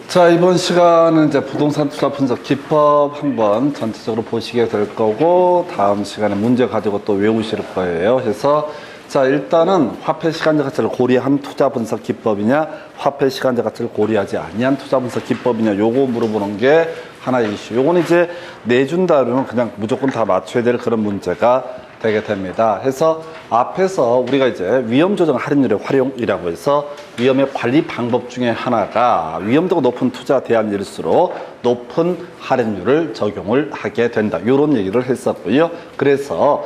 자, 이번 시간은 이제 부동산 투자 분석 기법 한번 전체적으로 보시게 될 거고, 다음 시간에 문제 가지고 또 외우실 거예요. 그래서 자, 일단은 화폐 시간제 가치를 고려한 투자 분석 기법이냐, 화폐 시간제 가치를 고려하지 아니한 투자 분석 기법이냐, 요거 물어보는 게 하나의 이슈. 요거는 이제 내준다면 그냥 무조건 다 맞춰야 될 그런 문제가 되게 됩니다. 그래서 앞에서 우리가 이제 위험 조정 할인율의 활용이라고 해서 위험의 관리 방법 중에 하나가 위험도가 높은 투자 대안일수록 높은 할인율을 적용을 하게 된다. 이런 얘기를 했었고요. 그래서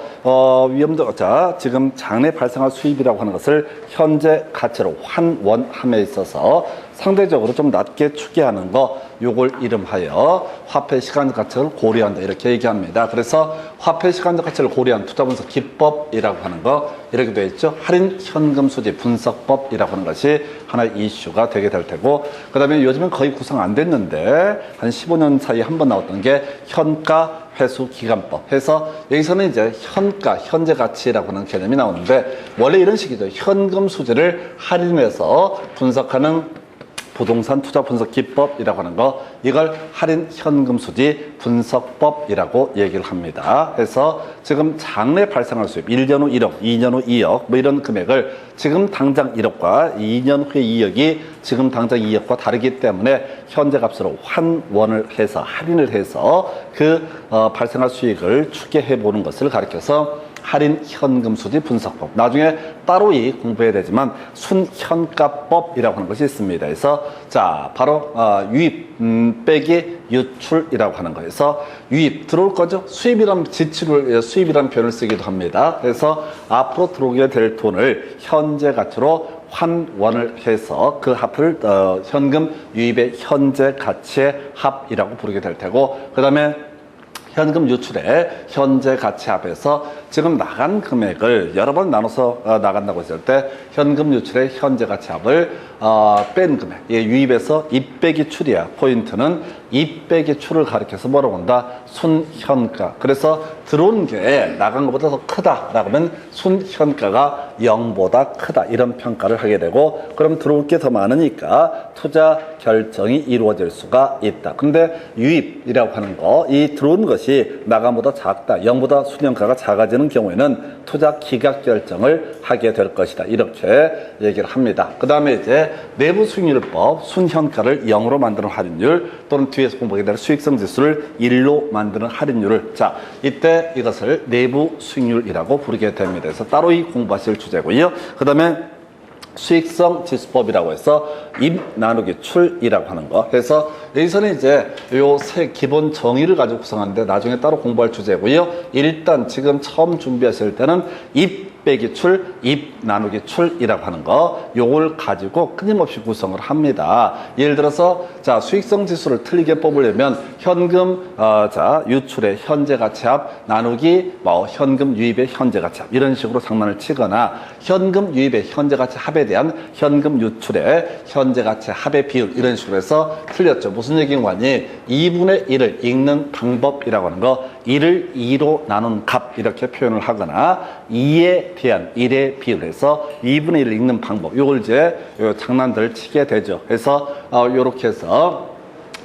위험도가 자 지금 장래 발생할 수입이라고 하는 것을 현재 가치로 환원함에 있어서 상대적으로 좀 낮게 추계하는 거, 요걸 이름하여 화폐 시간적 가치를 고려한다, 이렇게 얘기합니다. 그래서 화폐 시간적 가치를 고려한 투자 분석 기법이라고 하는 거, 이렇게 되어 있죠. 할인 현금 수지 분석법이라고 하는 것이 하나의 이슈가 되게 될 테고, 그 다음에 요즘은 거의 구성 안 됐는데 한 15년 사이에 한 번 나왔던 게 현가 회수 기간법 해서, 여기서는 이제 현가, 현재 가치라고 하는 개념이 나오는데, 원래 이런 식이죠. 현금 수지를 할인해서 분석하는 부동산 투자 분석 기법이라고 하는 거, 이걸 할인 현금 수지 분석법이라고 얘기를 합니다. 그래서 지금 장래 발생할 수입 1년 후 1억, 2년 후 2억 뭐 이런 금액을 지금 당장 1억과 2년 후에 2억이 지금 당장 2억과 다르기 때문에 현재 값으로 환원을 해서 할인을 해서 그 발생할 수익을 추계해 보는 것을 가리켜서 할인 현금 수지 분석법. 나중에 따로 공부해야 되지만 순현가법이라고 하는 것이 있습니다. 그래서 자 바로 유입 빼기 유출이라고 하는 거에서, 유입 들어올 거죠. 수입이란 지출을 수입이란 표현을 쓰기도 합니다. 그래서 앞으로 들어오게 될 돈을 현재 가치로 환원을 해서 그 합을 현금 유입의 현재 가치의 합이라고 부르게 될 테고, 그 다음에 현금 유출의 현재 가치 합에서 지금 나간 금액을 여러 번 나눠서 나간다고 했을 때 현금 유출의 현재 가치 합을 뺀 금액, 유입에서 입 빼기 출이야. 포인트는 입 빼기 출을 가리켜서 뭐라고 한다? 순현가. 그래서 들어온 게 나간 것보다 더 크다라고 하면 순현가가 0보다 크다, 이런 평가를 하게 되고, 그럼 들어올 게 더 많으니까 투자 결정이 이루어질 수가 있다. 근데 유입이라고 하는 거, 이 들어온 것이 나간보다 작다, 0보다 순현가가 작아지는 경우에는 투자 기각 결정을 하게 될 것이다, 이렇게 얘기를 합니다. 그 다음에 이제 내부 수익률법, 순현가를 0으로 만드는 할인율, 또는 뒤에서 공부하게 될 수익성 지수를 1로 만드는 할인율을, 자 이때 이것을 내부 수익률이라고 부르게 됩니다. 그래서 따로 공부하실 주제고요. 그 다음에 수익성 지수법이라고 해서 입 나누기 출이라고 하는 거. 그래서 여기서는 이제 요 세 기본 정의를 가지고 구성하는데 나중에 따로 공부할 주제고요. 일단 지금 처음 준비하실 때는 입 빼기 출, 입 나누기 출이라고 하는 거, 요걸 가지고 끊임없이 구성을 합니다. 예를 들어서 자 수익성 지수를 틀리게 뽑으려면 현금 자 유출의 현재 가치 합 나누기 현금 유입의 현재 가치 합, 이런 식으로 장난을 치거나, 현금 유입의 현재 가치 합에 대한 현금 유출의 현재 가치 합의 비율, 이런 식으로 해서 틀렸죠. 무슨 얘기인 거니? 2분의 1을 읽는 방법이라고 하는 거, 1을 2로 나눈 값, 이렇게 표현을 하거나 2에 대한 1의 비율에서 2분의 1을 읽는 방법, 요걸 이제 요 장난들을 치게 되죠. 그래서 요렇게 해서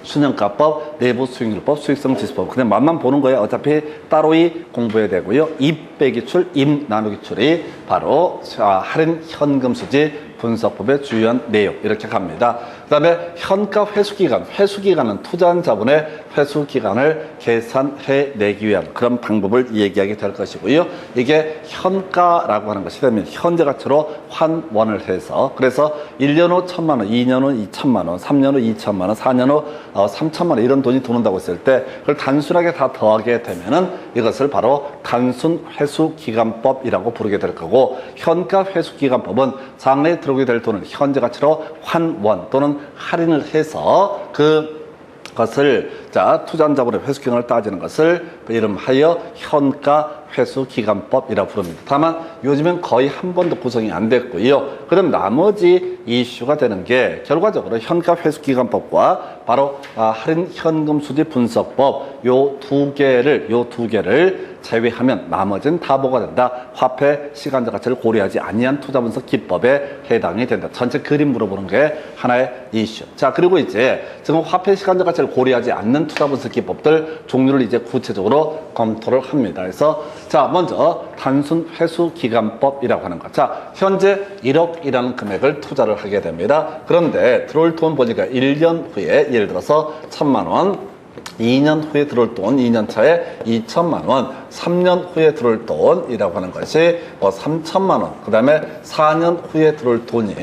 순현가법, 내부 수익률법, 수익성 지수법, 그냥 맛만 보는 거예요. 어차피 따로 공부해야 되고요. 입 빼기 출, 입 나누기 출이 바로 할인 현금 수지 분석법의 주요한 내용, 이렇게 갑니다. 그 다음에 현가 회수기간, 회수기간은 투자한 자본의 회수기간을 계산해내기 위한 그런 방법을 얘기하게 될 것이고요. 이게 현가라고 하는 것이 되면 현재 가치로 환원을 해서, 그래서 1년 후 1,000만 원, 2년 후 2,000만 원, 3년 후 2,000만 원, 4년 후 3,000만 원, 이런 돈이 들어온다고 했을 때 그걸 단순하게 다 더하게 되면은 이것을 바로 단순 회수기간법이라고 부르게 될 거고, 현가 회수기간법은 장래에 들어오게 될 돈을 현재 가치로 환원 또는 할인을 해서 그것을 자 투자한 자본의 회수기간을 따지는 것을 이름하여 현가 회수기간법이라고 부릅니다. 다만 요즘엔 거의 한 번도 구성이 안 됐고요. 그럼 나머지 이슈가 되는 게 결과적으로 현가회수기간법과 바로 할인 현금 수지 분석법 요 두 개를 제외하면 나머지는 다 뭐가 된다? 화폐 시간적 가치를 고려하지 아니한 투자 분석 기법에 해당이 된다. 전체 그림 물어보는 게 하나의 이슈. 자, 그리고 이제 지금 화폐 시간적 가치를 고려하지 않는 투자 분석 기법들 종류를 이제 구체적으로 검토를 합니다. 그래서 자, 먼저 단순 회수 기간법이라고 하는 것. 자, 현재 1억이라는 금액을 투자를 하게 됩니다. 그런데 들어올 돈 보니까 1년 후에 예를 들어서 1,000만 원, 2년 후에 들어올 돈, 2년 차에 2천만 원, 3년 후에 들어올 돈이라고 하는 것이 3천만 원, 그 다음에 4년 후에 들어올 돈이,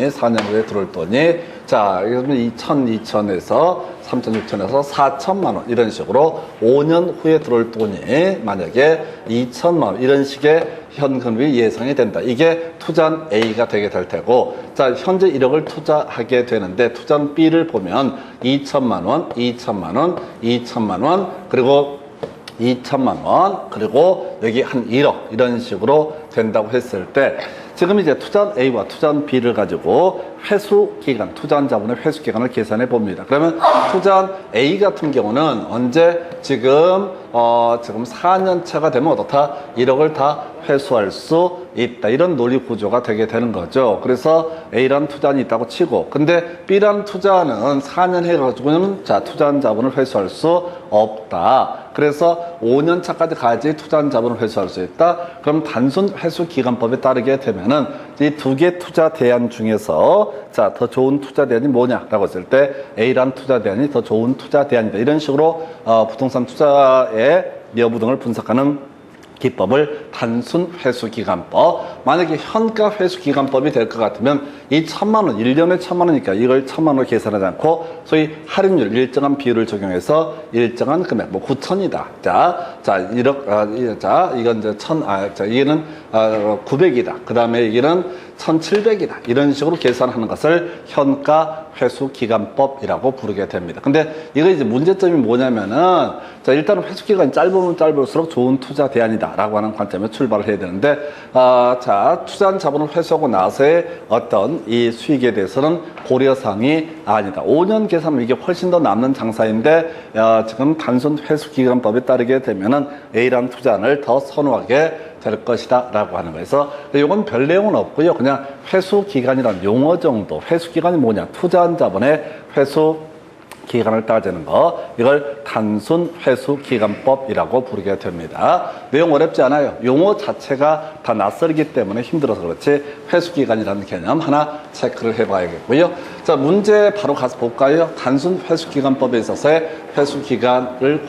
자, 이러면 2천에서 3,600에서 4천만 원, 이런 식으로 5년 후에 들어올 돈이 만약에 2천만 원, 이런 식의 현금이 예상이 된다. 이게 투자한 A가 되게 될 테고, 자, 현재 1억을 투자하게 되는데, 투자한 B를 보면 2천만 원, 2천만 원, 2천만 원, 그리고 2천만 원, 그리고 여기 한 1억, 이런 식으로 된다고 했을 때, 지금 이제 투자한 A와 투자한 B를 가지고 회수 기간, 투자한 자본의 회수 기간을 계산해 봅니다. 그러면 투자한 A 같은 경우는 언제 지금 4년 차가 되면 어떻다? 1억을 다 회수할 수 있다. 이런 논리 구조가 되게 되는 거죠. 그래서 A라는 투자안이 있다고 치고, 근데 B라는 투자는 4년 해가지고는 자, 투자한 자본을 회수할 수 없다. 그래서 5년 차까지 가야지 투자한 자본을 회수할 수 있다. 그럼 단순 회수 기간법에 따르게 되면은 이 두 개 투자 대안 중에서 자, 더 좋은 투자 대안이 뭐냐라고 했을 때 A라는 투자 대안이 더 좋은 투자 대안이다. 이런 식으로 부동산 투자의 여부 등을 분석하는 기법을 단순 회수기간법. 만약에 현가 회수기간법이 될 것 같으면 이 1,000만 원, 1년에 1,000만 원이니까 이걸 1,000만 원을 계산하지 않고 소위 할인율 일정한 비율을 적용해서 일정한 금액, 9천이다. 자, 1억, 자, 이건 이제 이게는 900이다. 그 다음에 이게는 1,700이다. 이런 식으로 계산하는 것을 현가 회수기간법이라고 부르게 됩니다. 근데 이거 이제 문제점이 뭐냐면은, 자, 일단은 회수기간이 짧으면 짧을수록 좋은 투자 대안이다. 라고 하는 관점에 출발을 해야 되는데, 자, 투자한 자본을 회수하고 나서의 어떤 이 수익에 대해서는 고려사항이 아니다. 5년 계산하면 이게 훨씬 더 남는 장사인데, 지금 단순 회수기간법에 따르게 되면은 A라는 투자안을 더 선호하게 될 것이다 라고 하는 거에서 이건 별 내용은 없고요. 그냥 회수기간이라는 용어 정도. 회수기간이 뭐냐? 투자한 자본의 회수 기간을 따지는 거, 이걸 단순 회수기간법이라고 부르게 됩니다. 내용 어렵지 않아요. 용어 자체가 다 낯설기 때문에 힘들어서 그렇지 회수기간이라는 개념 하나 체크를 해봐야겠고요. 자, 문제 바로 가서 볼까요? 단순 회수기간법에 있어서의 회수기간을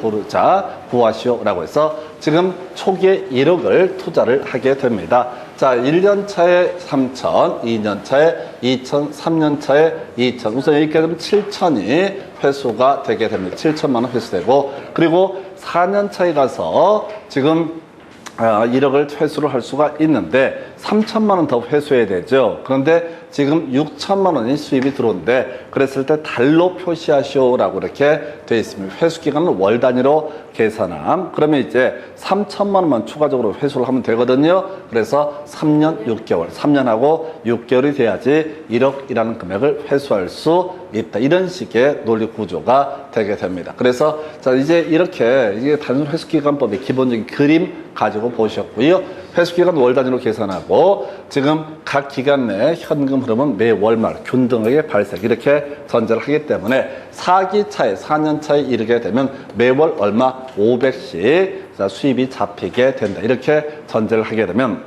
구하시오라고 해서 지금 초기에 1억을 투자를 하게 됩니다. 자, 1년 차에 3천, 2년 차에 2천, 3년 차에 2천. 우선 여기까지 하면 7천이 회수가 되게 됩니다. 7천만 원 회수되고, 그리고 4년 차에 가서 지금 1억을 회수를 할 수가 있는데 3천만 원 더 회수해야 되죠. 그런데 지금 6천만 원이 수입이 들어오는데 그랬을 때 달로 표시하시오라고 이렇게 되어 있습니다. 회수 기간은 월 단위로 계산함. 그러면 이제 3천만 원만 추가적으로 회수를 하면 되거든요. 그래서 3년 6개월, 3년하고 6개월이 돼야지 1억이라는 금액을 회수할 수 있다. 이런 식의 논리 구조가 되게 됩니다. 그래서 자, 이제 이렇게 이게 단순 회수기간법의 기본적인 그림 가지고 보셨고요. 회수기간 월 단위로 계산하고 지금 각 기간 내 현금 흐름은 매 월말 균등하게 발생, 이렇게 전제를 하기 때문에 4기 차에 4년 차에 이르게 되면 매월 얼마 500씩 수입이 잡히게 된다. 이렇게 전제를 하게 되면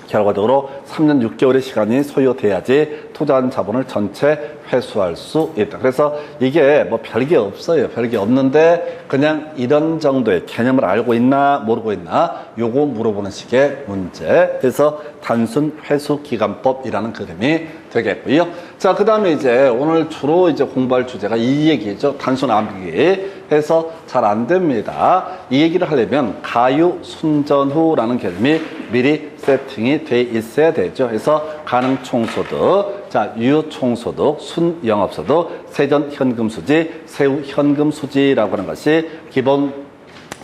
결과적으로 3년 6개월의 시간이 소요돼야지 투자한 자본을 전체 회수할 수 있다. 그래서 이게 뭐 별게 없어요. 별게 없는데 그냥 이런 정도의 개념을 알고 있나 모르고 있나 요거 물어보는 식의 문제. 그래서 단순 회수기간법이라는 그림이 되겠고요. 자, 그 다음에 이제 오늘 주로 이제 공부할 주제가 이 얘기죠. 단순 암기 해서 잘 안 됩니다. 이 얘기를 하려면 가유 순전후라는 개념이 미리 세팅이 돼 있어야 되죠. 그래서 가능 총소득, 자, 유효 총소득, 순영업소득, 세전 현금 수지, 세후 현금 수지라고 하는 것이 기본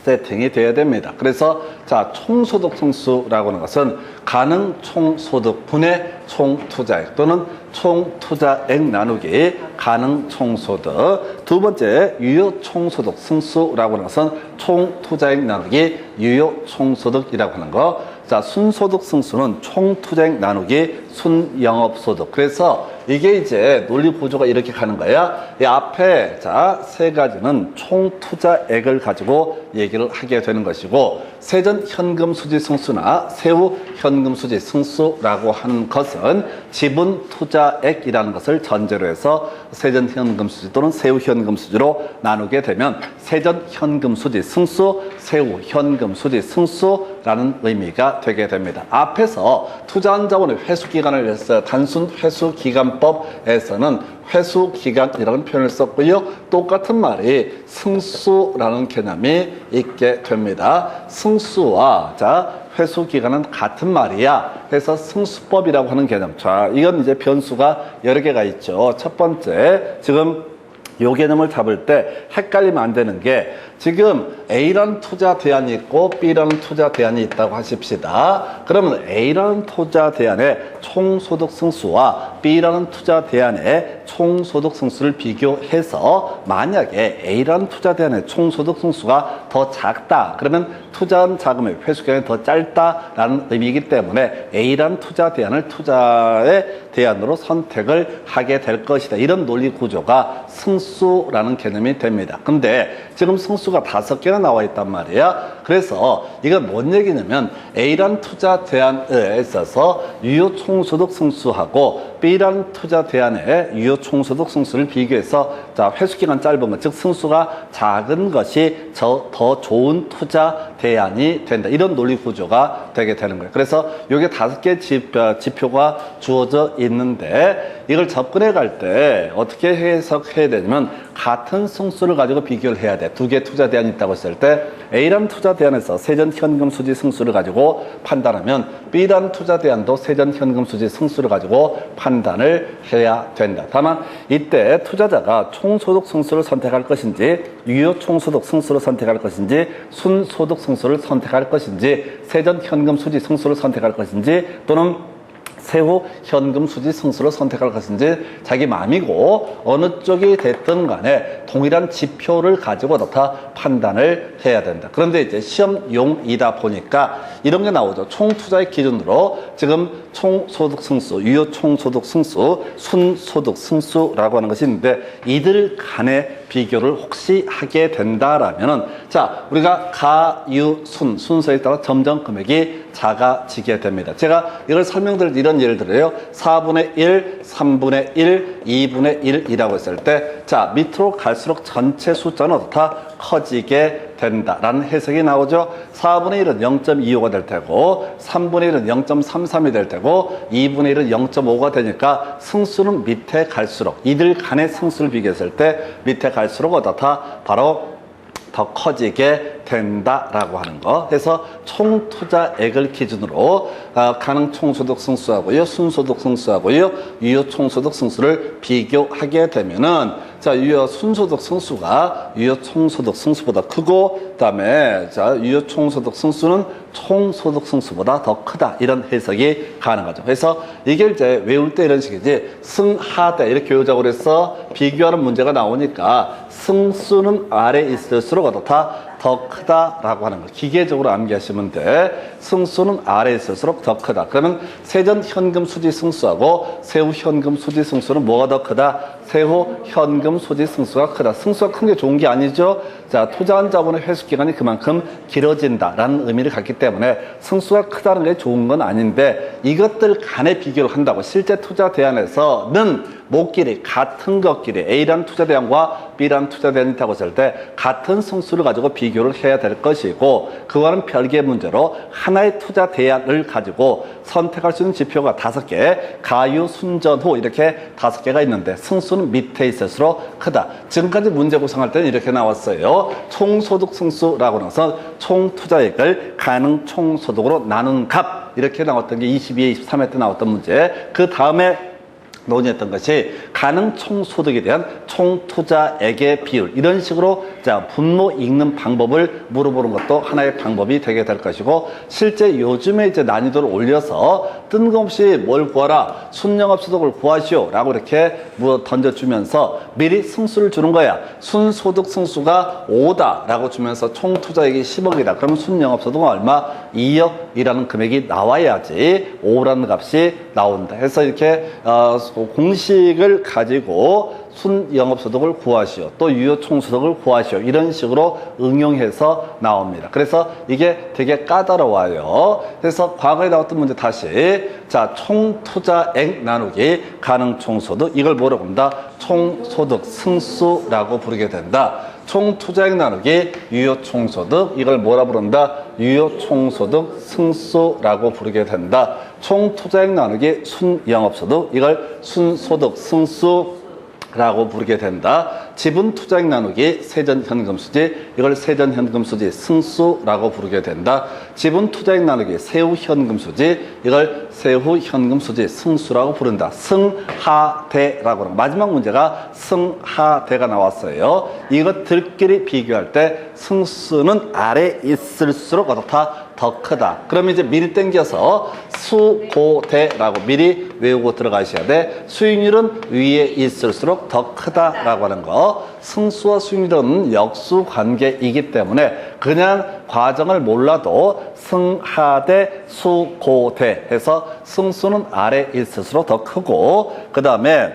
세팅이 되어야 됩니다. 그래서 자, 총소득 승수라고 하는 것은 가능 총소득 분의 총투자액 또는 총투자액 나누기 가능 총소득. 두 번째 유효 총소득 승수라고 하는 것은 총투자액 나누기 유효 총소득이라고 하는 거. 자, 순소득 승수는 총투자액 나누기 순영업소득. 그래서 이게 이제 논리 구조가 이렇게 가는 거야. 이 앞에 자, 세 가지는 총투자액을 가지고 얘기를 하게 되는 것이고, 세전 현금 수지 승수나 세후 현금 수지 승수라고 하는 것은 지분 투자액이라는 것을 전제로 해서 세전 현금 수지 또는 세후 현금 수지로 나누게 되면 세전 현금 수지 승수, 세후 현금 수지 승수라는 의미가 되게 됩니다. 앞에서 투자한 자본의 회수 기간을 했어요. 단순 회수 기간법에서는 회수 기간이라는 표현을 썼고요. 똑같은 말이 승수라는 개념이 있게 됩니다. 승수와 자, 회수 기간은 같은 말이야. 그래서 승수법이라고 하는 개념. 자, 이건 이제 변수가 여러 개가 있죠. 첫 번째, 지금 요 개념을 잡을 때 헷갈리면 안 되는 게, 지금 A라는 투자 대안이 있고 B라는 투자 대안이 있다고 하십시다. 그러면 A라는 투자 대안의 총소득 승수와 B라는 투자 대안의 총소득 승수를 비교해서 만약에 A라는 투자 대안의 총소득 승수가 더 작다, 그러면 투자한 자금의 회수기간이 더 짧다라는 의미이기 때문에 A라는 투자 대안을 투자의 대안으로 선택을 하게 될 것이다. 이런 논리 구조가 승수라는 개념이 됩니다. 근데 지금 승수가 5개가 나와 있단 말이야. 그래서 이건 뭔 얘기냐면 A라는 투자 대안에 있어서 유효 총소득 승수하고 B라는 투자 대안의 유효 총소득 승수를 비교해서 자, 회수기간 짧은 것, 즉 승수가 작은 것이 더 좋은 투자 대안이 된다. 이런 논리 구조가 되게 되는 거예요. 그래서 이게 5개 지표가 주어져 있는데 이걸 접근해 갈 때 어떻게 해석해야 되냐면 같은 승수를 가지고 비교를 해야 돼. 2개 투자 대안이 있다고 했을 때 A라는 투자 대안에서 세전 현금 수지 승수를 가지고 판단하면 B라는 투자 대안도 세전 현금 수지 승수를 가지고 판단을 해야 된다. 다만 이때 투자자가 총소득 승수를 선택할 것인지 유효 총소득 승수를 선택할 것인지 순소득 승수를 선택할 것인지 세전 현금 수지 승수를 선택할 것인지 또는 세후 현금 수지 승수를 선택할 것인지 자기 마음이고, 어느 쪽이 됐든 간에 동일한 지표를 가지고 다 판단을 해야 된다. 그런데 이제 시험용이다 보니까 이런 게 나오죠. 총투자의 기준으로 지금 총소득 승수, 유효 총소득 승수, 순소득 승수라고 하는 것이 있는데 이들 간의 비교를 혹시 하게 된다라면은 자, 우리가 가, 유, 순서에 따라 점점 금액이 작아지게 됩니다. 제가 이걸 설명드릴 이런 예를 들어요. 4분의 1, 3분의 1, 2분의 1이라고 했을 때 자, 밑으로 갈수록 전체 숫자는 어떻다? 커지게 된다라는 해석이 나오죠. 4분의 1은 0.25가 될 테고 3분의 1은 0.33이 될 테고 2분의 1은 0.5가 되니까 승수는 밑에 갈수록 이들 간의 승수를 비교했을 때 밑에 갈수록 어떻다? 바로 더 커지게 된다라고 하는 거. 그래서 총투자액을 기준으로 가능 총소득 승수하고요, 순소득 승수하고요, 유효 총소득 승수를 비교하게 되면은 자, 유효 순소득 승수가 유효 총소득 승수보다 크고, 그다음에 자, 유효 총소득 승수는 총소득 승수보다 더 크다. 이런 해석이 가능하죠. 그래서 이게 이제 외울 때 이런 식이지, 승하대 이렇게 외우자고 그래서 비교하는 문제가 나오니까 승수는 아래에 있을수록 어떻다? 더 크다라고 하는 거 기계적으로 암기하시면 돼. 승수는 아래에 있을수록 더 크다. 그러면 세전 현금 수지 승수하고 세후 현금 수지 승수는 뭐가 더 크다? 세후 현금 수지 승수가 크다. 승수가 큰 게 좋은 게 아니죠. 자, 투자한 자본의 회수 기간이 그만큼 길어진다라는 의미를 갖기 때문에 승수가 크다는 게 좋은 건 아닌데, 이것들 간의 비교를 한다고 실제 투자 대안에서는 목길이 같은 것끼리 A라는 투자 대안과 B라는 투자 대안이 있다고 했을 때 같은 승수를 가지고 비교를 해야 될 것이고, 그와는 별개의 문제로 하나의 투자 대안을 가지고 선택할 수 있는 지표가 5개, 가유, 순전후 이렇게 5개가 있는데 승수는 밑에 있을수록 크다. 지금까지 문제 구성할 때는 이렇게 나왔어요. 총소득 승수라고 해서 총투자액을 가능 총소득으로 나눈 값, 이렇게 나왔던 게 22회, 23회 때 나왔던 문제. 그 다음에 논의했던 것이 가능 총소득에 대한 총투자액의 비율 이런 식으로 자 분모 읽는 방법을 물어보는 것도 하나의 방법이 되게 될 것이고 실제 요즘에 이제 난이도를 올려서 뜬금없이 뭘 구하라 순영업소득을 구하시오 라고 이렇게 던져주면서 미리 승수를 주는 거야. 순소득 승수가 5다 라고 주면서 총투자액이 10억이다. 그러면 순영업소득은 얼마? 2억이라는 금액이 나와야지 5라는 값이 나온다. 해서 이렇게 공식을 가지고 순영업소득을 구하시오. 또 유효총소득을 구하시오. 이런 식으로 응용해서 나옵니다. 그래서 이게 되게 까다로워요. 그래서 과거에 나왔던 문제 다시 자 총투자액 나누기 가능총소득 이걸 뭐라고 합니다? 총소득 승수라고 부르게 된다. 총투자액 나누기 유효총소득 이걸 뭐라 부른다? 유효총소득 승수라고 부르게 된다. 총투자액 나누기 순영업소득 이걸 순소득 승수라고 부르게 된다. 지분투자액 나누기 세전현금수지 이걸 세전현금수지 승수라고 부르게 된다. 지분투자액 나누기 세후현금수지 이걸 세후현금수지 승수라고 부른다. 승하대라고 하는 마지막 문제가 승하대가 나왔어요. 이것들끼리 비교할 때 승수는 아래 있을수록 어떻다? 더 크다. 그러면 이제 미리 땡겨서 수고대라고 미리 외우고 들어가셔야 돼. 수익률은 위에 있을수록 더 크다라고 하는 거. 승수와 수익률은 역수 관계이기 때문에 그냥 과정을 몰라도 승하대 수고대 해서 승수는 아래 있을수록 더 크고 그 다음에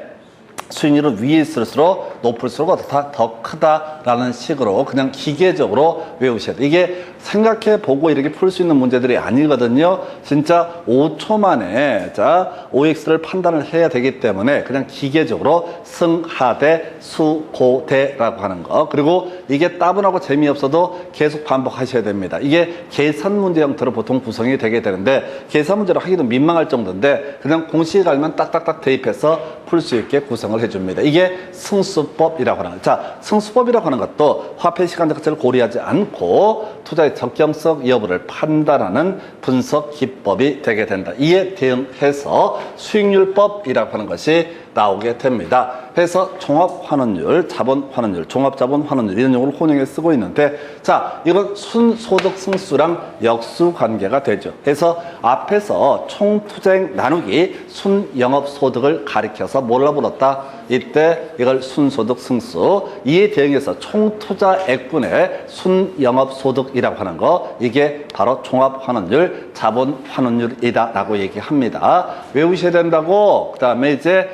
수익률은 위에 있을수록 높을수록 어떻다? 더 크다라는 식으로 그냥 기계적으로 외우셔야 돼요. 이게 생각해 보고 이렇게 풀 수 있는 문제들이 아니거든요. 진짜 5초 만에 자 OX를 판단을 해야 되기 때문에 그냥 기계적으로 승하대 수고대라고 하는 거. 그리고 이게 따분하고 재미없어도 계속 반복하셔야 됩니다. 이게 계산 문제 형태로 보통 구성이 되게 되는데 계산 문제로 하기도 민망할 정도인데 그냥 공식을 알면 딱딱딱 대입해서 풀 수 있게 구성을 해줍니다. 이게 승수법이라고 하는 거죠. 자, 승수법이라고 하는 것도 화폐 시간 자체를 고려하지 않고 투자의 적정성 여부를 판단하는 분석 기법이 되게 된다. 이에 대응해서 수익률법이라고 하는 것이 나오게 됩니다. 그래서 종합환원율, 자본환원율, 종합자본환원율 이런 용어를 혼용해 쓰고 있는데 자 이건 순소득 승수랑 역수관계가 되죠. 그래서 앞에서 총투자액 나누기 순영업소득을 가리켜서 뭘로 불렀다? 이때 이걸 순소득 승수 이에 대응해서 총투자액분의 순영업소득이라고 하는 거 이게 바로 종합환원율, 자본환원율이다 라고 얘기합니다. 외우셔야 된다고. 그 다음에 이제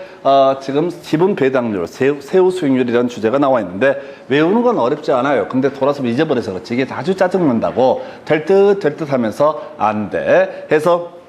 지금 지분 배당률, 세후 수익률이라는 주제가 나와 있는데 외우는 건 어렵지 않아요. 근데 돌아서 잊어버려서 그렇지. 이게 아주 짜증난다고 될 듯 하면서 안 돼. 해서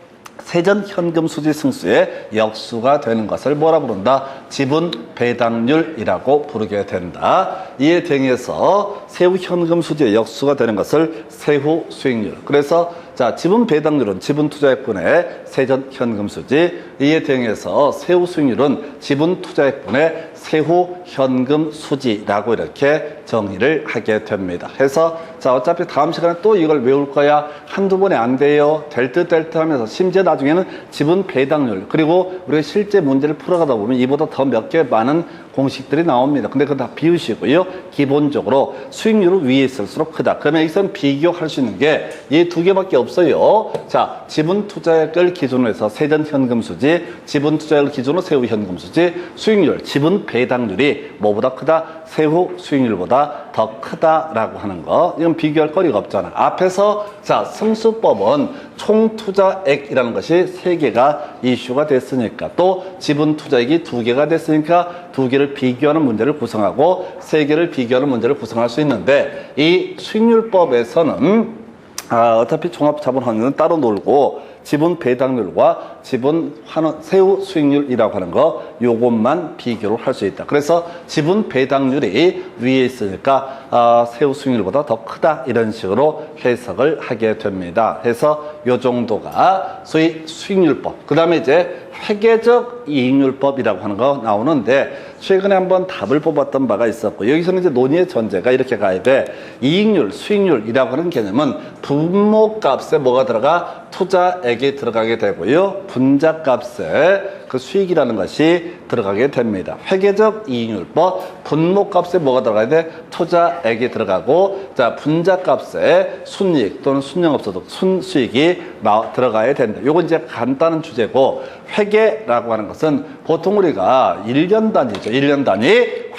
세전 현금 수지 승수의 역수가 되는 것을 뭐라 부른다? 지분 배당률이라고 부르게 된다. 이에 대응해서 세후 현금 수지의 역수가 되는 것을 세후 수익률. 그래서 자 지분 배당률은 지분 투자액분의 세전 현금 수지. 이에 대응해서 세후 수익률은 지분 투자액분의 세후 현금 수지라고 이렇게 정의를 하게 됩니다. 해서 자 어차피 다음 시간에 또 이걸 외울 거야. 한두 번에 안 돼요. 될 듯 하면서 심지어 나중에는 지분 배당률 그리고 우리가 실제 문제를 풀어가다 보면 이보다 더 몇 개 많은 공식들이 나옵니다. 근데 그거 다 비우시고요. 기본적으로 수익률은 위에 있을수록 크다. 그러면 여기서는 비교할 수 있는 게 이 두 개밖에 없어요. 자, 지분 투자액을 기준으로 해서 세전 현금 수지, 지분 투자액을 기준으로 세후 현금 수지, 수익률, 지분 배당률이 뭐보다 크다? 세후 수익률보다 더 크다라고 하는 거. 이건 비교할 거리가 없잖아. 앞에서 자, 승수법은 총투자액이라는 것이 3개가 이슈가 됐으니까 또 지분 투자액이 2개가 됐으니까 2개를 비교하는 문제를 구성하고 3개를 비교하는 문제를 구성할 수 있는데 이 수익률법에서는 어차피 종합자본환원은 따로 놀고 지분 배당률과 지분 환원, 세후 수익률이라고 하는 거 요것만 비교를 할 수 있다. 그래서 지분 배당률이 위에 있으니까 세후 수익률보다 더 크다 이런 식으로 해석을 하게 됩니다. 해서 요 정도가 소위 수익률법. 그 다음에 이제 회계적 이익률법이라고 하는 거 나오는데 최근에 한번 답을 뽑았던 바가 있었고 여기서는 이제 논의의 전제가 이렇게 가야 돼. 이익률, 수익률이라고 하는 개념은 분모값에 뭐가 들어가? 투자액이 들어가게 되고요. 분자값에 그 수익이라는 것이 들어가게 됩니다. 회계적 이익률법 분모값에 뭐가 들어가야 돼? 투자액이 들어가고 자 분자값에 순이익 또는 순영업소득 순수익이 들어가야 된다. 요건 이제 간단한 주제고 회계라고 하는 것은 보통 우리가 1년 단위죠. 1년 단위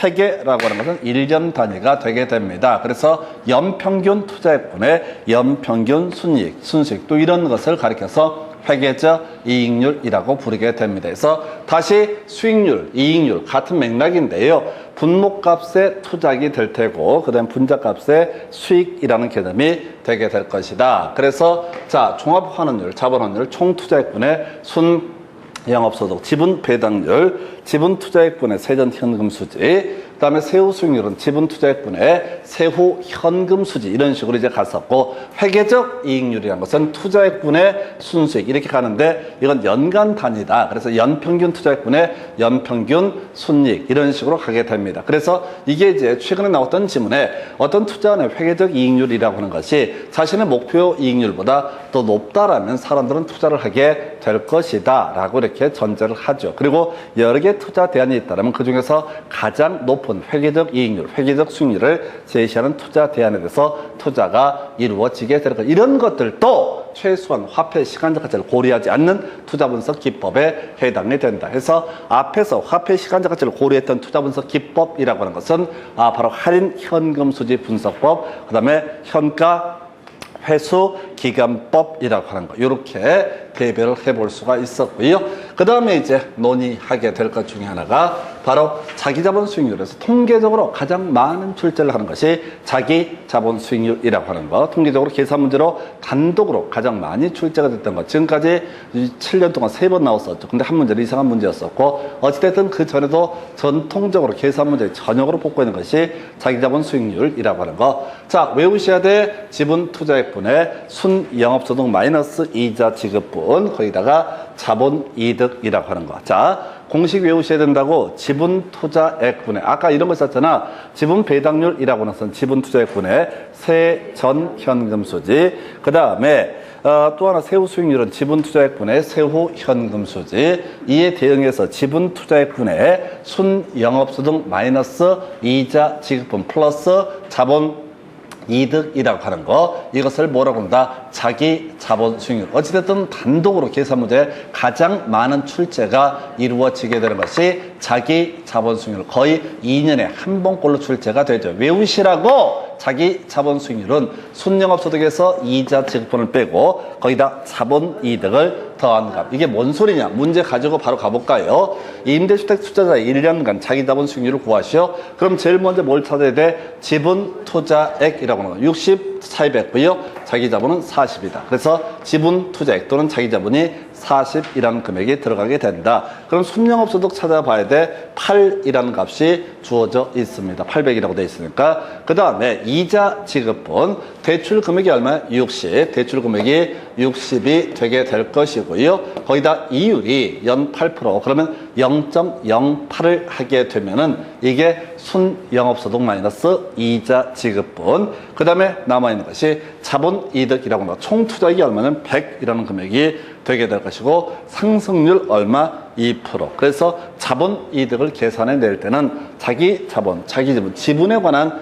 회계라고 하는 것은 1년 단위가 되게 됩니다. 그래서 연평균 투자액분의 연평균 순이익, 순수익 또 이런 것을 가리켜서 회계적 이익률이라고 부르게 됩니다. 그래서 다시 수익률, 이익률 같은 맥락인데요. 분모값에 투자액이 될 테고 그다음 분자값에 수익이라는 개념이 되게 될 것이다. 그래서 자 종합환원율, 자본환율, 총투자액분의 순 영업소득, 지분 배당률, 지분 투자액분의 세전 현금 수지, 그다음에 세후 수익률은 지분 투자액분의 세후 현금 수지 이런 식으로 이제 갔었고 회계적 이익률이라는 것은 투자액분의 순수익 이렇게 가는데 이건 연간 단위다. 그래서 연평균 투자액분의 연평균 순이익 이런 식으로 가게 됩니다. 그래서 이게 이제 최근에 나왔던 지문에 어떤 투자원의 회계적 이익률이라고 하는 것이 자신의 목표 이익률보다 더 높다라면 사람들은 투자를 하게 될 것이다 라고 이렇게 전제를 하죠. 그리고 여러 개 투자 대안이 있다면 그 중에서 가장 높은 회계적 이익률, 회계적 수익률을 제시하는 투자 대안에 대해서 투자가 이루어지게 될 것. 이런 것들도 최소한 화폐 시간적 가치를 고려하지 않는 투자 분석 기법에 해당이 된다. 해서 앞에서 화폐 시간적 가치를 고려했던 투자 분석 기법이라고 하는 것은 바로 할인 현금 수지 분석법, 그다음에 현가 회수 기간법이라고 하는 거 이렇게 대별을 해볼 수가 있었고요. 그 다음에 이제 논의하게 될 것 중에 하나가 바로 자기자본 수익률에서 통계적으로 가장 많은 출제를 하는 것이 자기자본 수익률이라고 하는 거. 통계적으로 계산 문제로 단독으로 가장 많이 출제가 됐던 것. 지금까지 7년 동안 3번 나왔었죠. 근데 한 문제는 이상한 문제였었고 어찌됐든 그 전에도 전통적으로 계산 문제 전역으로 뽑고 있는 것이 자기자본 수익률이라고 하는 거. 자, 외우셔야 돼. 지분 투자액분의 순영업소득 마이너스 이자 지급분 거기다가 자본이득이라고 하는 거. 자, 공식 외우셔야 된다고 지분 투자액분의 아까 이런 거 썼잖아. 지분 배당률이라고 하는 것은 지분 투자액분의 세전 현금 수지. 그 다음에 또 하나 세후 수익률은 지분 투자액분의 세후 현금 수지. 이에 대응해서 지분 투자액분의 순영업소득 마이너스 이자 지급분 플러스 자본 이득이라고 하는 거 이것을 뭐라고 한다? 자기 자본 수익률. 어찌됐든 단독으로 계산 문제에 가장 많은 출제가 이루어지게 되는 것이 자기 자본 수익률. 거의 2년에 한 번꼴로 출제가 되죠. 외우시라고 자기 자본 수익률은 순영업소득에서 이자 지급분을 빼고 거기다 자본 이득을 더한 값. 이게 뭔 소리냐? 문제 가지고 바로 가볼까요? 임대주택 투자자 1년간 자기 자본 수익률을 구하시오. 그럼 제일 먼저 뭘 찾아야 돼? 지분 투자액이라고 하는 거. 60 차입했고요. 자기 자본은 40이다. 그래서 지분 투자액 또는 자기 자본이 40이라는 금액이 들어가게 된다. 그럼 순영업소득 찾아봐야 돼. 8이라는 값이 주어져 있습니다. 800이라고 되어 있으니까. 그 다음에 이자 지급분 대출 금액이 얼마야? 60. 대출 금액이 60이 되게 될 것이고요. 거기다 이율이 연 8%. 그러면 0.08을 하게 되면은 이게 순영업소득 마이너스 이자 지급분. 그 다음에 남아있는 것이 자본이득이라고 합니다. 총투자액이 얼마는 100이라는 금액이 되게 될 것이고 상승률 얼마? 2%. 그래서 자본이득을 계산해 낼 때는 자기 자본, 자기 지분, 지분에 관한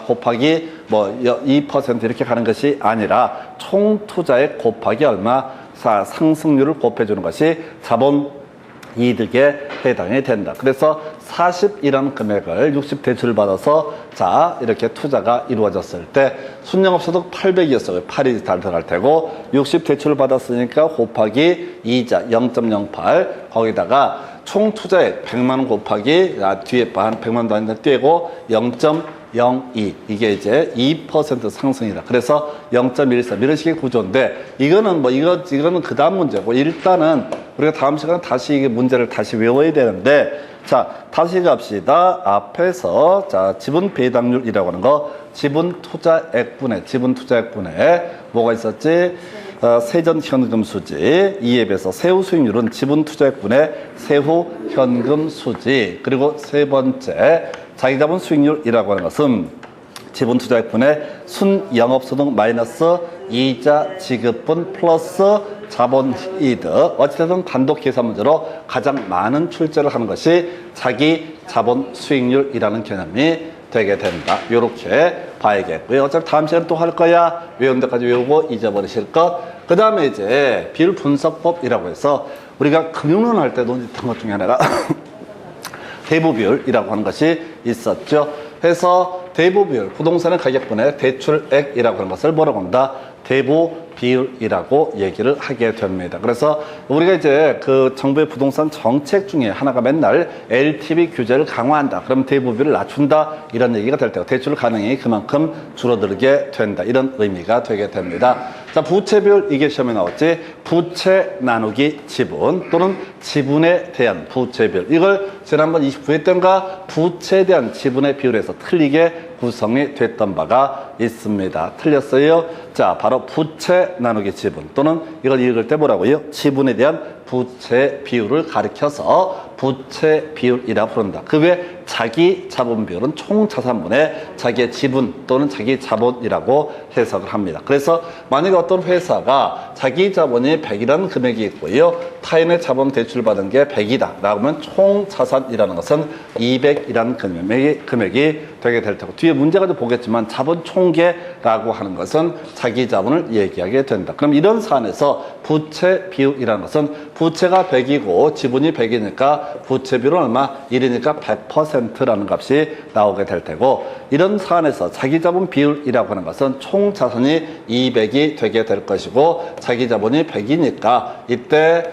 곱하기 뭐 2% 이렇게 가는 것이 아니라 총투자액 곱하기 얼마? 상승률을 곱해주는 것이 자본 이득에 해당이 된다. 그래서 40이라는 금액을 60 대출을 받아서 자 이렇게 투자가 이루어졌을 때 순영업소득 800이었어요. 8이 다 들어갈 테고 60 대출을 받았으니까 곱하기 이자 0.08 거기다가 총 투자액 100만 원 곱하기 뒤에 한 100만 원 더 떼고 0.02 이게 이제 2% 상승이다. 그래서 0.13 이런 식의 구조인데 이거는 뭐 이거는 그 다음 문제고 일단은 우리가 다음 시간에 다시 이게 문제를 다시 외워야 되는데 자 다시 갑시다. 앞에서 자 지분 배당률이라고 하는 거 지분 투자액분의 뭐가 있었지? 세전 현금 수지 이에 비해서 세후 수익률은 지분 투자액분의 세후 현금 수지. 그리고 세 번째 자기자본 수익률이라고 하는 것은 지분 투자액분의 순영업소득 마이너스 이자 지급분 플러스 자본 이득. 어찌됐든 단독 계산 문제로 가장 많은 출제를 하는 것이 자기 자본 수익률이라는 개념이 되게 된다. 이렇게 봐야겠고요. 어차피 다음 시간에 또 할 거야. 외운 데까지 외우고 잊어버리실 것. 그 다음에 이제 비율 분석법이라고 해서 우리가 금융론 할 때 논했던 것 중에 하나가 대부 비율이라고 하는 것이 있었죠. 그래서 대부 비율, 부동산의 가격분의 대출액이라고 하는 것을 뭐라고 한다? 대부 비율이라고 얘기를 하게 됩니다. 그래서 우리가 이제 그 정부의 부동산 정책 중에 하나가 맨날 LTV 규제를 강화한다. 그럼 대부 비율을 낮춘다. 이런 얘기가 될 때고 대출 가능이 그만큼 줄어들게 된다. 이런 의미가 되게 됩니다. 자, 부채 비율 이게 시험에 나왔지. 부채 나누기 지분 또는 지분에 대한 부채 비율. 이걸 지난번 29회 때인가 부채에 대한 지분의 비율에서 틀리게 구성이 됐던 바가 있습니다. 틀렸어요? 자, 바로 부채 나누기 지분 또는 이걸 읽을 때 뭐라고요? 지분에 대한 부채 비율을 가리켜서 부채 비율이라 부른다. 그 외 자기 자본 비율은 총 자산분의 자기의 지분 또는 자기 자본이라고 해석을 합니다. 그래서 만약에 어떤 회사가 자기 자본이 100이라는 금액이 있고요. 타인의 자본 대출받은 게 100이다. 라고 하면 총 자산이라는 것은 200이라는 금액이 되게 될 테고 뒤에 문제가 좀 보겠지만 자본 총계라고 하는 것은 자기 자본을 얘기하게 된다. 그럼 이런 사안에서 부채 비율이라는 것은 부채가 100이고 지분이 100이니까 부채 비율은 얼마? 1이니까 100%라는 값이 나오게 될 테고 이런 사안에서 자기 자본 비율이라고 하는 것은 총 자산이 200이 되게 될 것이고 자기 자본이 100이니까 이때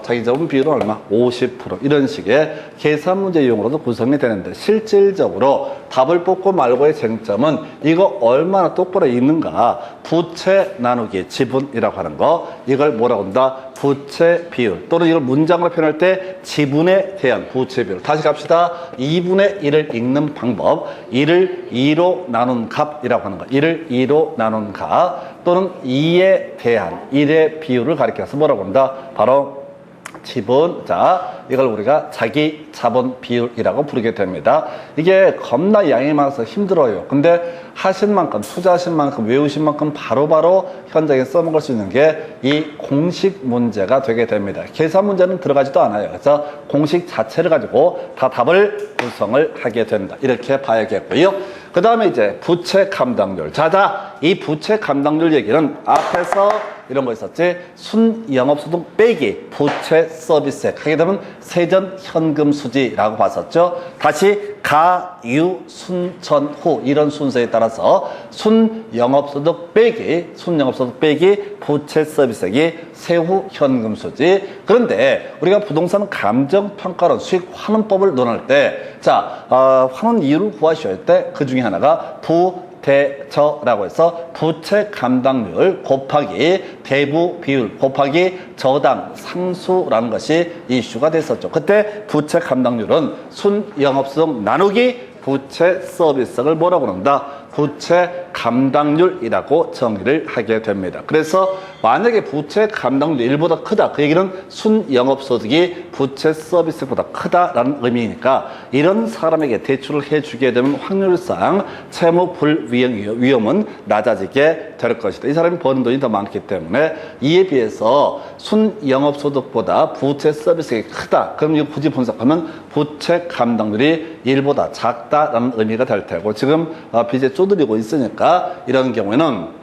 자기 자본 비율은 얼마? 50% 이런 식의 계산 문제 이용으로도 구성이 되는데 실질적으로 답을 뽑고 말고의 쟁점은 이거 얼마나 똑바로 있는가 부채 나누기 지분이라고 하는 거 이걸 뭐라고 한다? 부채 비율 또는 이걸 문장으로 표현할 때 지분에 대한 부채 비율 다시 갑시다. 2분의 1을 읽는 방법 1을 2로 나눈 값이라고 하는 거 1을 2로 나눈 값 또는 2에 대한 1의 비율을 가리켜서 뭐라고 한다? 바로 지분. 자, 이걸 우리가 자기 자본 비율이라고 부르게 됩니다. 이게 겁나 양이 많아서 힘들어요. 근데 하신 만큼, 투자하신 만큼, 외우신 만큼 바로바로 현장에 써먹을 수 있는 게 이 공식 문제가 되게 됩니다. 계산 문제는 들어가지도 않아요. 그래서 공식 자체를 가지고 다 답을 구성을 하게 된다. 이렇게 봐야겠고요. 그 다음에 이제 부채 감당률. 이 부채 감당률 얘기는 앞에서 이런 거 있었지. 순영업소득 빼기 부채 서비스액 하게 되면 세전 현금 수지라고 봤었죠. 다시 가, 유, 순, 전, 후 이런 순서에 따라서 순영업소득 빼기 부채 서비스액이 세후 현금 수지. 그런데 우리가 부동산 감정평가론 수익 환원법을 논할 때 환원 이유를 구하셔야 할 때 그 중에 하나가 부대저라고 해서 부채 감당률 곱하기 대부 비율 곱하기 저당 상수라는 것이 이슈가 됐었죠. 그때 부채 감당률은 순영업소득 나누기 부채 서비스를 뭐라고 그런다? 부채 감당률이라고 정의를 하게 됩니다. 그래서 만약에 부채 감당률이 1보다 크다. 그 얘기는 순영업소득이 부채 서비스보다 크다라는 의미니까 이런 사람에게 대출을 해주게 되면 확률상 채무 불이행 위험은 낮아지게 될 것이다. 이 사람이 버는 돈이 더 많기 때문에 이에 비해서 순영업소득보다 부채 서비스가 크다. 그럼 이거 굳이 분석하면 부채 감당률이 1보다 작다라는 의미가 될 테고 지금 빚에 쪼들리고 있으니까 이런 경우에는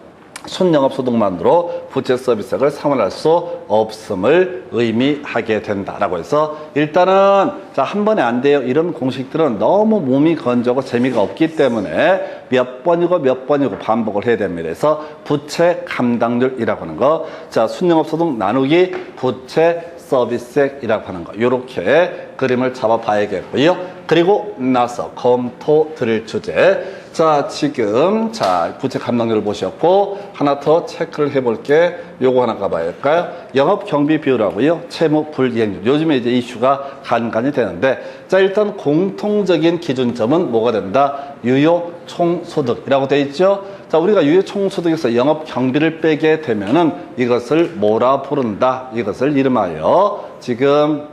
순영업소득만으로 부채 서비스액을 상환할 수 없음을 의미하게 된다라고 해서 일단은 한 번에 안 돼요. 이런 공식들은 너무 몸이 건조하고 재미가 없기 때문에 몇 번이고 반복을 해야 됩니다. 그래서 부채 감당률이라고 하는 거 순영업소득 나누기 부채 서비스액이라고 하는 거 이렇게 그림을 잡아 봐야겠고요. 그리고 나서 검토 드릴 주제 지금 부채 감당률을 보셨고 하나 더 체크를 해볼게. 요거 하나 가봐야 할까요? 영업 경비 비율하고요. 채무 불이행률. 요즘에 이제 이슈가 간간이 되는데 일단 공통적인 기준점은 뭐가 된다? 유효 총소득이라고 돼 있죠. 우리가 유효 총소득에서 영업 경비를 빼게 되면은 이것을 뭐라 부른다? 이것을 이름하여 지금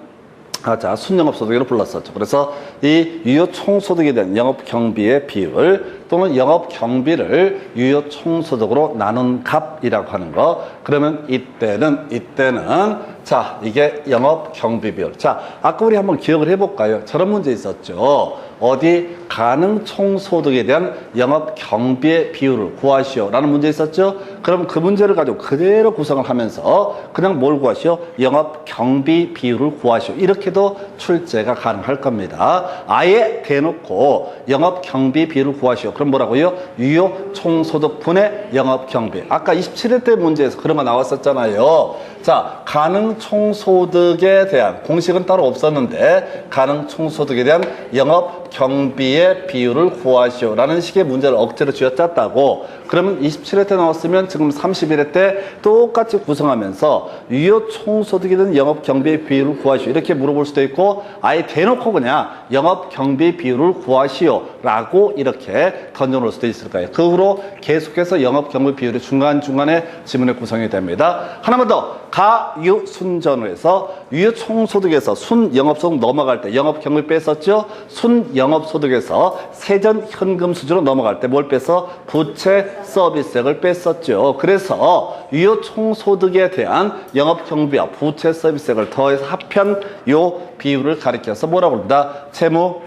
자, 순영업소득으로 불렀었죠. 그래서 이 유효 총소득에 대한 영업경비의 비율 또는 영업경비를 유효 총소득으로 나눈 값이라고 하는 거. 그러면 이때는 자, 이게 영업경비 비율. 자, 아까 우리 한번 기억을 해볼까요? 저런 문제 있었죠. 어디 가능 총소득에 대한 영업경비의 비율을 구하시오 라는 문제 있었죠. 그럼 그 문제를 가지고 그대로 구성을 하면서 그냥 뭘 구하시오? 영업경비 비율을 구하시오. 이렇게도 출제가 가능할 겁니다. 아예 대놓고 영업경비 비율을 구하시오. 그럼 뭐라고요? 유효 총소득분의 영업경비. 아까 27회 때 문제에서 그런 거 나왔었잖아요. 자, 가능 총소득에 대한 공식은 따로 없었는데 가능 총소득에 대한 영업경비의 비율을 구하시오 라는 식의 문제를 억지로 쥐어짰다고. 그러면 27회 때 나왔으면 지금 31회 때 똑같이 구성하면서 유효 총소득에 대한 영업경비의 비율을 구하시오 이렇게 물어볼 수도 있고, 아예 대놓고 그냥 영업경비 비율을 구하시오 라고 이렇게 던져놓을 수도 있을 거예요. 그 후로 계속해서 영업경비 비율이 중간중간에 지문에 구성이 됩니다. 하나만 더. 가유순전을 해서 유효 총소득에서 순영업소득 넘어갈 때 영업경비 뺐었죠. 순영업소득에서 세전현금 수준으로 넘어갈 때 뭘 뺐어? 부채 서비스액을 뺐었죠. 그래서 유효 총소득에 대한 영업경비와 부채 서비스액을 더해서 합한 요 비율을 가리켜서 뭐라고 부른다? 채무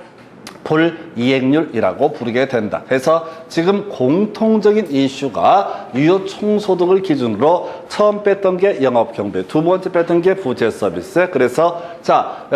불이익률이라고 부르게 된다. 그래서 지금 공통적인 이슈가 유효 총소득을 기준으로 처음 뺐던 게 영업경비, 두 번째 뺐던 게 부채 서비스. 그래서 자,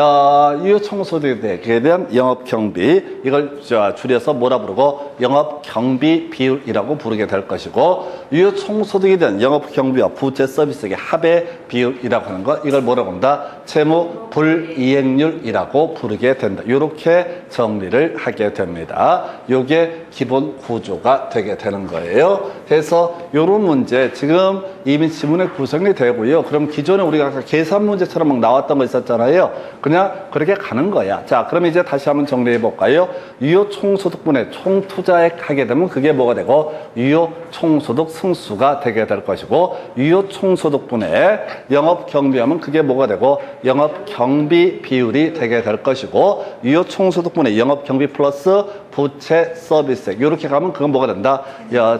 유효 총소득에 대한 영업경비, 이걸 줄여서 뭐라 부르고 영업경비 비율이라고 부르게 될 것이고, 유효 총소득에 대한 영업경비와 부채 서비스의 합의 비율이라고 하는 것, 이걸 뭐라고 한다? 채무 불이익률이라고 부르게 된다. 이렇게 정리를 하게 됩니다. 요게 기본 구조가 되게 되는 거예요. 그래서 요런 문제 지금 이미 지문에 구성이 되고요. 그럼 기존에 우리가 아까 계산 문제처럼 막 나왔던 거 있었잖아요. 그냥 그렇게 가는 거야. 자, 그럼 이제 다시 한번 정리해 볼까요? 유효 총소득분의 총투자액 하게 되면 그게 뭐가 되고 유효 총소득 승수가 되게 될 것이고, 유효 총소득분의 영업경비하면 그게 뭐가 되고 영업경비 비율이 되게 될 것이고, 유효 총소득분의 영업경비 플러스 부채 서비스액 이렇게 가면 그건 뭐가 된다?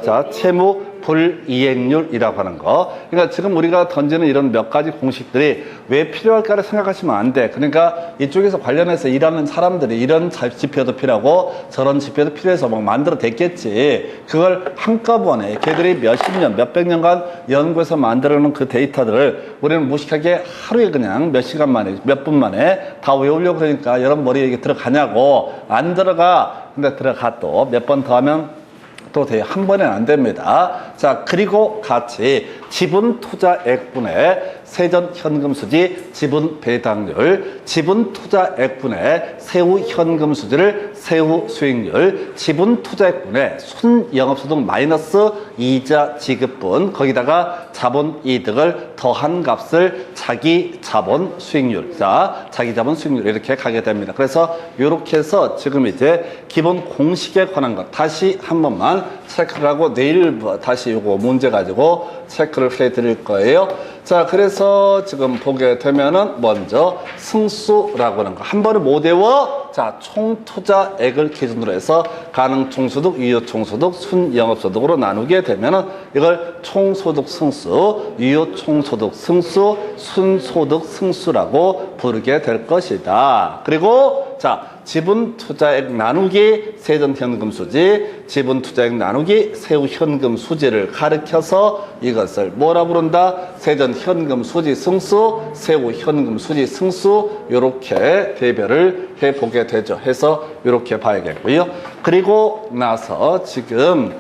자, 채무 불이익률이라고 하는 거. 그러니까 지금 우리가 던지는 이런 몇 가지 공식들이 왜 필요할까를 생각하시면 안 돼. 그러니까 이쪽에서 관련해서 일하는 사람들이 이런 지표도 필요하고 저런 지표도 필요해서 막 만들어 댔겠지. 그걸 한꺼번에 걔들이 몇십 년, 몇백 년간 연구해서 만들어 놓은 그 데이터들을 우리는 무식하게 하루에 그냥 몇 시간 만에, 몇 분 만에 다 외우려고 그러니까 여러분 머리에 이게 들어가냐고. 안 들어가. 근데 들어가 또 몇 번 더 하면 또 한 번에는 안 됩니다. 자, 그리고 같이 지분 투자액분의 세전 현금 수지, 지분 배당률, 지분 투자액분의 세후 현금 수지를 세후 수익률, 지분 투자액분의 순영업소득 마이너스 이자 지급분, 거기다가 자본 이득을 더한 값을 자기 자본 수익률. 자, 자기 자본 수익률 이렇게 가게 됩니다. 그래서 이렇게 해서 지금 이제 기본 공식에 관한 것 다시 한 번만 체크를 하고 내일 다시 이거 문제 가지고 체크를 해 드릴 거예요. 자, 그래서 지금 보게 되면은 먼저 승수라고 하는 거 한 번에 못 외워. 자, 총투자액을 기준으로 해서 가능 총소득, 유효 총소득, 순영업소득으로 나누게 되면은 이걸 총소득 승수, 유효 총소득 승수, 순소득 승수라고 부르게 될 것이다. 그리고 자, 지분 투자액 나누기 세전 현금 수지, 지분 투자액 나누기 세후 현금 수지를 가르쳐서 이것을 뭐라 부른다? 세전 현금 수지 승수, 세후 현금 수지 승수, 요렇게 대별을 해보게 되죠. 해서 요렇게 봐야겠고요. 그리고 나서 지금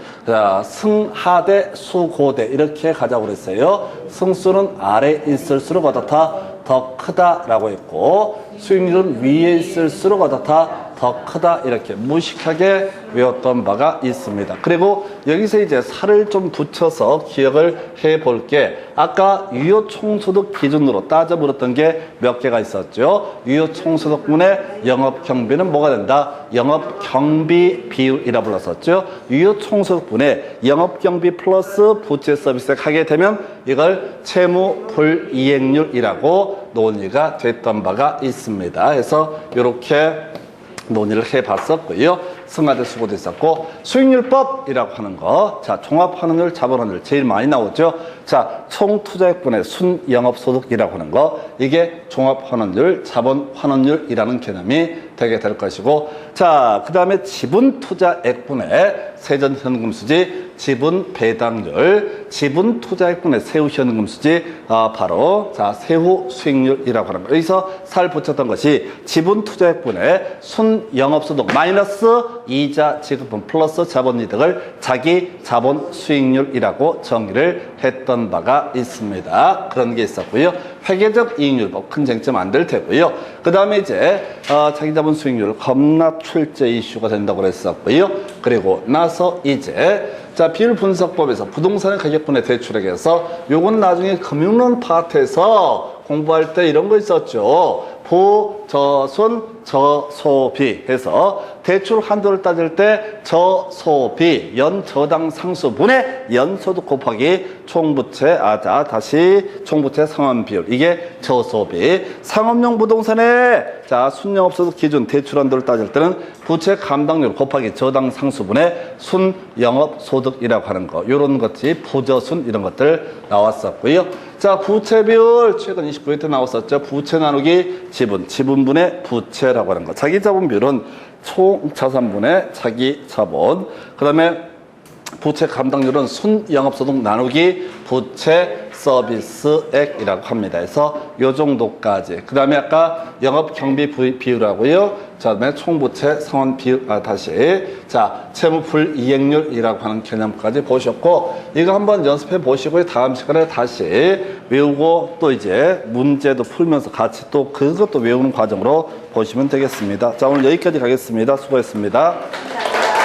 승하대 수고대 이렇게 가자고 그랬어요. 승수는 아래 있을수록 어떻다? 더 크다라고 했고, 수익률은 위에 있을수록 어떻다? 더 크다 이렇게 무식하게 외웠던 바가 있습니다. 그리고 여기서 이제 살을 좀 붙여서 기억을 해볼게. 아까 유효 총소득 기준으로 따져 물었던 게 몇 개가 있었죠. 유효 총소득분의 영업 경비는 뭐가 된다? 영업 경비 비율이라 불렀었죠. 유효 총소득분의 영업 경비 플러스 부채 서비스액 하게 되면 이걸 채무 불이행률이라고 논의가 됐던 바가 있습니다. 그래서 이렇게 논의를 해봤었고요. 승하대 수고도 있었고, 수익률법이라고 하는 거. 자, 종합환원율, 자본환율 제일 많이 나오죠. 자, 총투자액분의 순영업소득이라고 하는 거. 이게 종합환원율, 자본환원율이라는 개념이 되게 될 것이고, 자, 그 다음에 지분투자액분의 세전현금수지, 지분배당률, 지분투자액분의 세후현금수지, 바로 자 세후수익률이라고 하는 거. 여기서 살 붙였던 것이 지분투자액분의 순영업소득 마이너스 이자 지급분 플러스 자본이득을 자기 자본수익률이라고 정의를 했던 바가 있습니다. 그런 게 있었고요. 회계적 이익률법 큰 쟁점 안 될 테고요. 그 다음에 이제 자기 자본 수익률 겁나 출제 이슈가 된다고 그랬었고요. 그리고 나서 이제 자, 비율 분석법에서 부동산의 가격분의 대출액에서 요건 나중에 금융론 파트에서 공부할 때 이런 거 있었죠. 부저순 저소비 해서 대출 한도를 따질 때 저소비 연저당 상수분의 연소득 곱하기 총부채 다시 총부채 상환 비율 이게 저소비. 상업용 부동산의 자 순영업소득 기준 대출 한도를 따질 때는 부채 감당률 곱하기 저당 상수분의 순영업소득이라고 하는 거. 요런 것이 부저순 이런 것들 나왔었고요. 자, 부채 비율 최근 29회 때 나왔었죠. 부채 나누기 지분, 지분분의 부채라고 하는 거. 자기 자본 비율은 총 자산분의 자기 자본. 그다음에 부채 감당률은 순영업소득 나누기 부채 서비스액이라고 합니다. 그래서 요 정도까지. 그 다음에 아까 영업경비 비율하고요. 자, 그다음에 총부채 상환 비율, 다시. 자, 채무 불이행률이라고 하는 개념까지 보셨고, 이거 한번 연습해 보시고, 다음 시간에 다시 외우고, 또 이제 문제도 풀면서 같이 또 그것도 외우는 과정으로 보시면 되겠습니다. 자, 오늘 여기까지 가겠습니다. 수고했습니다.